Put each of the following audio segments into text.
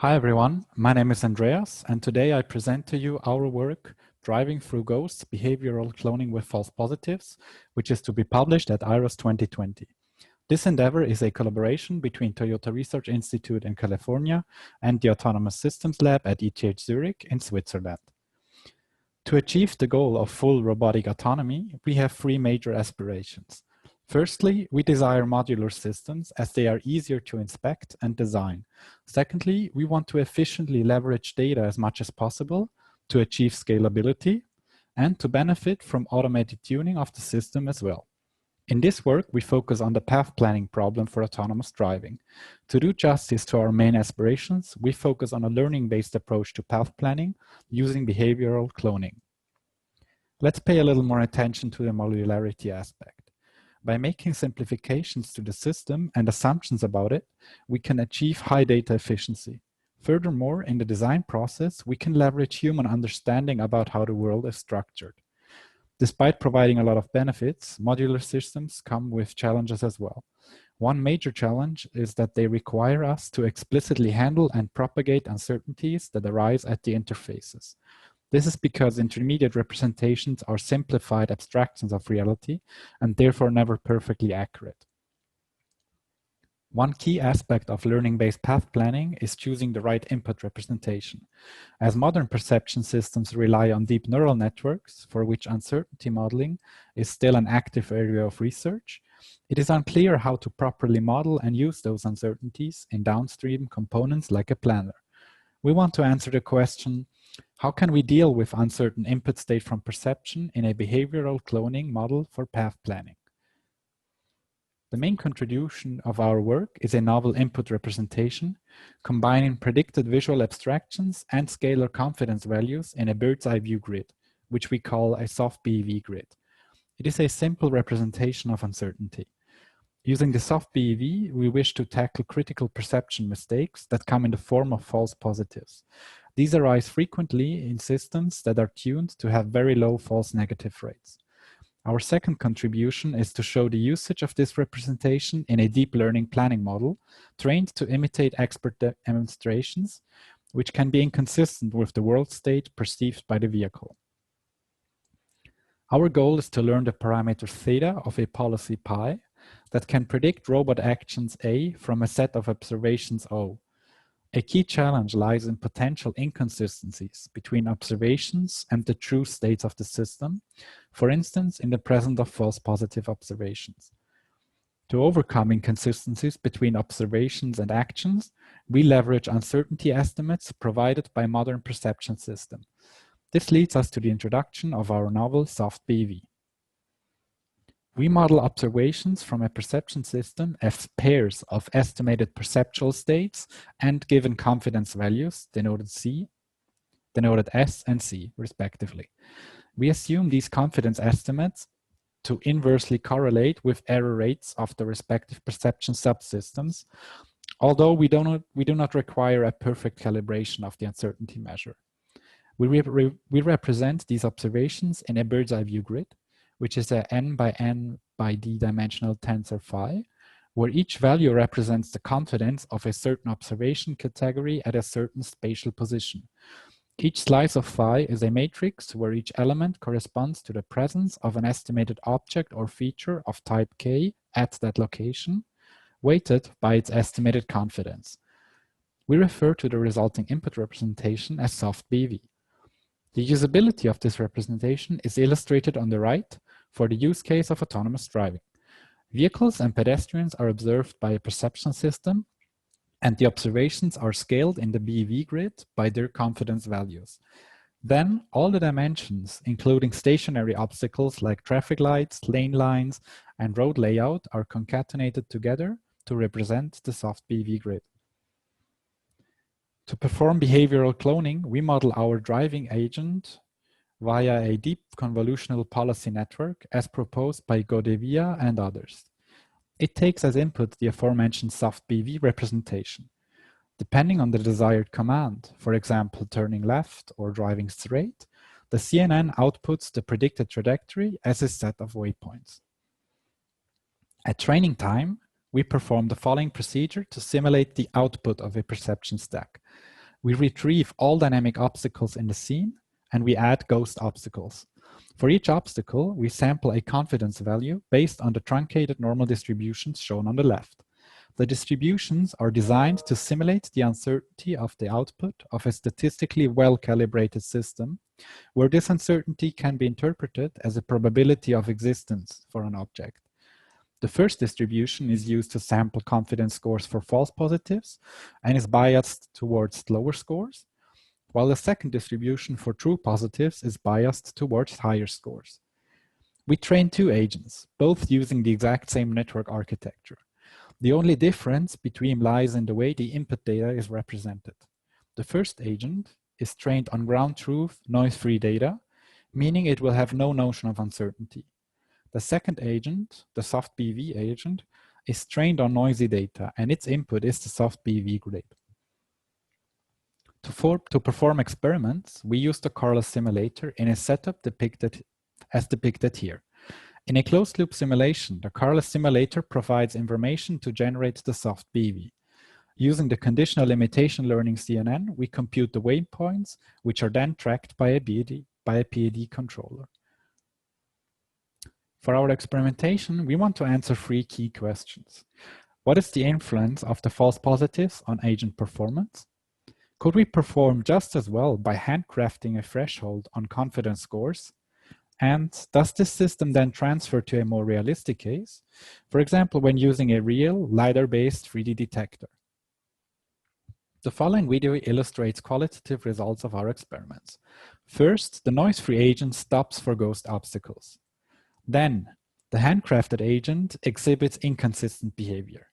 Hi everyone, my name is Andreas, and today I present to you our work, Driving Through Ghosts, Behavioral Cloning with False Positives, which is to be published at IROS 2020. This endeavor is a collaboration between Toyota Research Institute in California and the Autonomous Systems Lab at ETH Zürich in Switzerland. To achieve the goal of full robotic autonomy, we have three major aspirations. Firstly, we desire modular systems as they are easier to inspect and design. Secondly, we want to efficiently leverage data as much as possible to achieve scalability and to benefit from automated tuning of the system as well. In this work, we focus on the path planning problem for autonomous driving. To do justice to our main aspirations, we focus on a learning-based approach to path planning using behavioral cloning. Let's pay a little more attention to the modularity aspect. By making simplifications to the system and assumptions about it, we can achieve high data efficiency. Furthermore, in the design process, we can leverage human understanding about how the world is structured. Despite providing a lot of benefits, modular systems come with challenges as well. One major challenge is that they require us to explicitly handle and propagate uncertainties that arise at the interfaces. This is because intermediate representations are simplified abstractions of reality and therefore never perfectly accurate. One key aspect of learning-based path planning is choosing the right input representation. As modern perception systems rely on deep neural networks, for which uncertainty modeling is still an active area of research, it is unclear how to properly model and use those uncertainties in downstream components like a planner. We want to answer the question, how can we deal with uncertain input state from perception in a behavioral cloning model for path planning? The main contribution of our work is a novel input representation, combining predicted visual abstractions and scalar confidence values in a bird's eye view grid, which we call a soft BEV grid. It is a simple representation of uncertainty. Using the soft BEV, we wish to tackle critical perception mistakes that come in the form of false positives. These arise frequently in systems that are tuned to have very low false negative rates. Our second contribution is to show the usage of this representation in a deep learning planning model trained to imitate expert demonstrations, which can be inconsistent with the world state perceived by the vehicle. Our goal is to learn the parameter theta of a policy pi that can predict robot actions A from a set of observations O. A key challenge lies in potential inconsistencies between observations and the true states of the system, for instance, in the presence of false positive observations. To overcome inconsistencies between observations and actions, we leverage uncertainty estimates provided by modern perception systems. This leads us to the introduction of our novel soft BEV. We model observations from a perception system as pairs of estimated perceptual states and given confidence values, denoted S and C, respectively. We assume these confidence estimates to inversely correlate with error rates of the respective perception subsystems, although we do not require a perfect calibration of the uncertainty measure. We represent these observations in a bird's eye view grid, which is a n by n by d dimensional tensor phi, where each value represents the confidence of a certain observation category at a certain spatial position. Each slice of phi is a matrix where each element corresponds to the presence of an estimated object or feature of type k at that location, weighted by its estimated confidence. We refer to the resulting input representation as soft BEV. The usability of this representation is illustrated on the right for the use case of autonomous driving. Vehicles and pedestrians are observed by a perception system, and the observations are scaled in the BEV grid by their confidence values. Then all the dimensions, including stationary obstacles like traffic lights, lane lines, and road layout, are concatenated together to represent the soft BEV grid. To perform behavioral cloning, we model our driving agent via a deep convolutional policy network as proposed by Godevia and others. It takes as input the aforementioned soft BEV representation. Depending on the desired command, for example, turning left or driving straight, the CNN outputs the predicted trajectory as a set of waypoints. At training time, we perform the following procedure to simulate the output of a perception stack. We retrieve all dynamic obstacles in the scene, and we add ghost obstacles. For each obstacle, we sample a confidence value based on the truncated normal distributions shown on the left. The distributions are designed to simulate the uncertainty of the output of a statistically well-calibrated system, where this uncertainty can be interpreted as a probability of existence for an object. The first distribution is used to sample confidence scores for false positives and is biased towards lower scores, while the second distribution for true positives is biased towards higher scores. We train two agents, both using the exact same network architecture. The only difference between lies in the way the input data is represented. The first agent is trained on ground truth, noise-free data, meaning it will have no notion of uncertainty. The second agent, the soft BV agent, is trained on noisy data, and its input is the soft BV grid. To perform experiments, we use the Carla simulator in a setup depicted here. In a closed-loop simulation, the Carla simulator provides information to generate the soft BV. Using the conditional limitation learning CNN, we compute the waypoints, which are then tracked by a PID controller. For our experimentation, we want to answer three key questions. What is the influence of the false positives on agent performance? Could we perform just as well by handcrafting a threshold on confidence scores? And does this system then transfer to a more realistic case? For example, when using a real LiDAR-based 3D detector. The following video illustrates qualitative results of our experiments. First, the noise-free agent stops for ghost obstacles. Then, the handcrafted agent exhibits inconsistent behavior.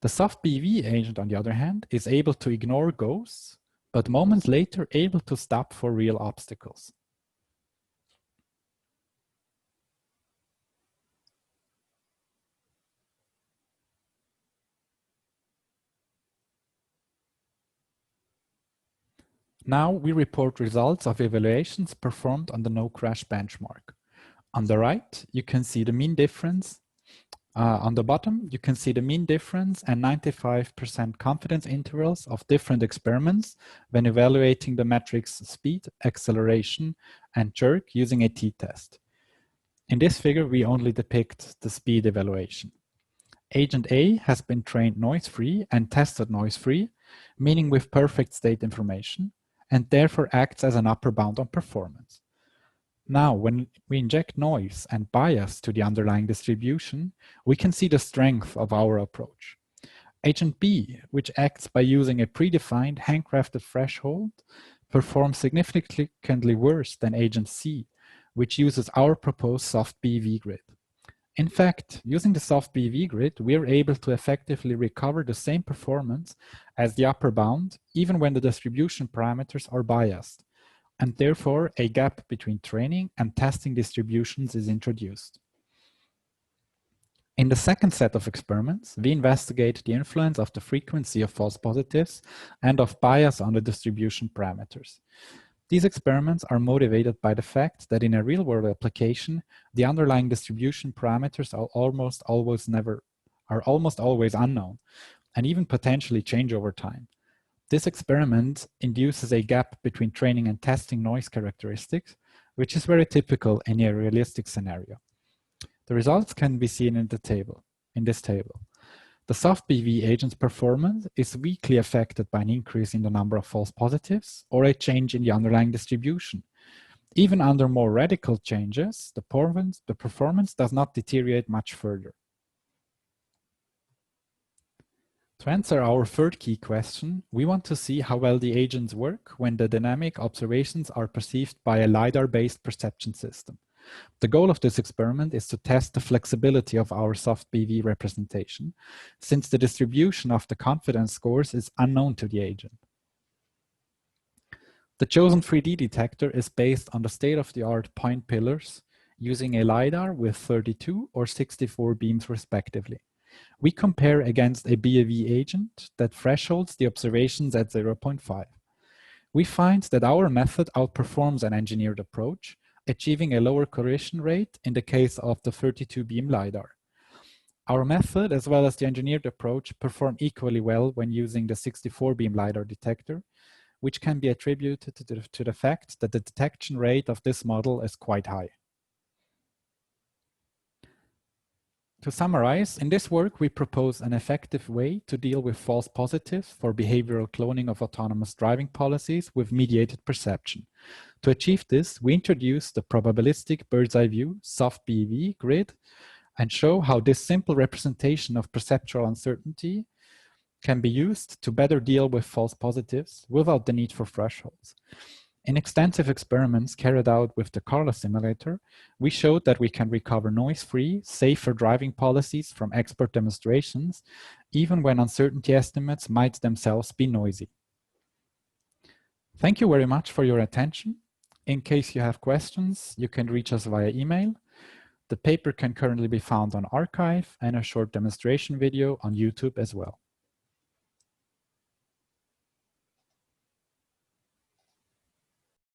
The soft BV agent, on the other hand, is able to ignore ghosts, but moments later able to stop for real obstacles. Now we report results of evaluations performed on the no-crash benchmark. On the right, you can see the mean difference. On the bottom, you can see the mean difference and 95% confidence intervals of different experiments when evaluating the metrics speed, acceleration, and jerk using a t-test. In this figure, we only depict the speed evaluation. Agent A has been trained noise-free and tested noise-free, meaning with perfect state information, and therefore acts as an upper bound on performance. Now, when we inject noise and bias to the underlying distribution, we can see the strength of our approach. Agent B, which acts by using a predefined handcrafted threshold, performs significantly worse than Agent C, which uses our proposed soft BV grid. In fact, using the soft BV grid, we are able to effectively recover the same performance as the upper bound, even when the distribution parameters are biased, and therefore a gap between training and testing distributions is introduced. In the second set of experiments, we investigate the influence of the frequency of false positives and of bias on the distribution parameters. These experiments are motivated by the fact that in a real-world application, the underlying distribution parameters are almost always unknown, and even potentially change over time. This experiment induces a gap between training and testing noise characteristics, which is very typical in a realistic scenario. The results can be seen in this table. The soft BV agent's performance is weakly affected by an increase in the number of false positives or a change in the underlying distribution. Even under more radical changes, the performance does not deteriorate much further. To answer our third key question, we want to see how well the agents work when the dynamic observations are perceived by a LiDAR-based perception system. The goal of this experiment is to test the flexibility of our soft BV representation, since the distribution of the confidence scores is unknown to the agent. The chosen 3D detector is based on the state-of-the-art point pillars using a LiDAR with 32 or 64 beams respectively. We compare against a BAV agent that thresholds the observations at 0.5. We find that our method outperforms an engineered approach, achieving a lower collision rate in the case of the 32 beam LiDAR. Our method, as well as the engineered approach, perform equally well when using the 64-beam LiDAR detector, which can be attributed to the fact that the detection rate of this model is quite high. To summarize, in this work, we propose an effective way to deal with false positives for behavioral cloning of autonomous driving policies with mediated perception. To achieve this, we introduce the probabilistic bird's eye view soft BEV grid and show how this simple representation of perceptual uncertainty can be used to better deal with false positives without the need for thresholds. In extensive experiments carried out with the Carla simulator, we showed that we can recover noise-free, safer driving policies from expert demonstrations, even when uncertainty estimates might themselves be noisy. Thank you very much for your attention. In case you have questions, you can reach us via email. The paper can currently be found on arXiv and a short demonstration video on YouTube as well.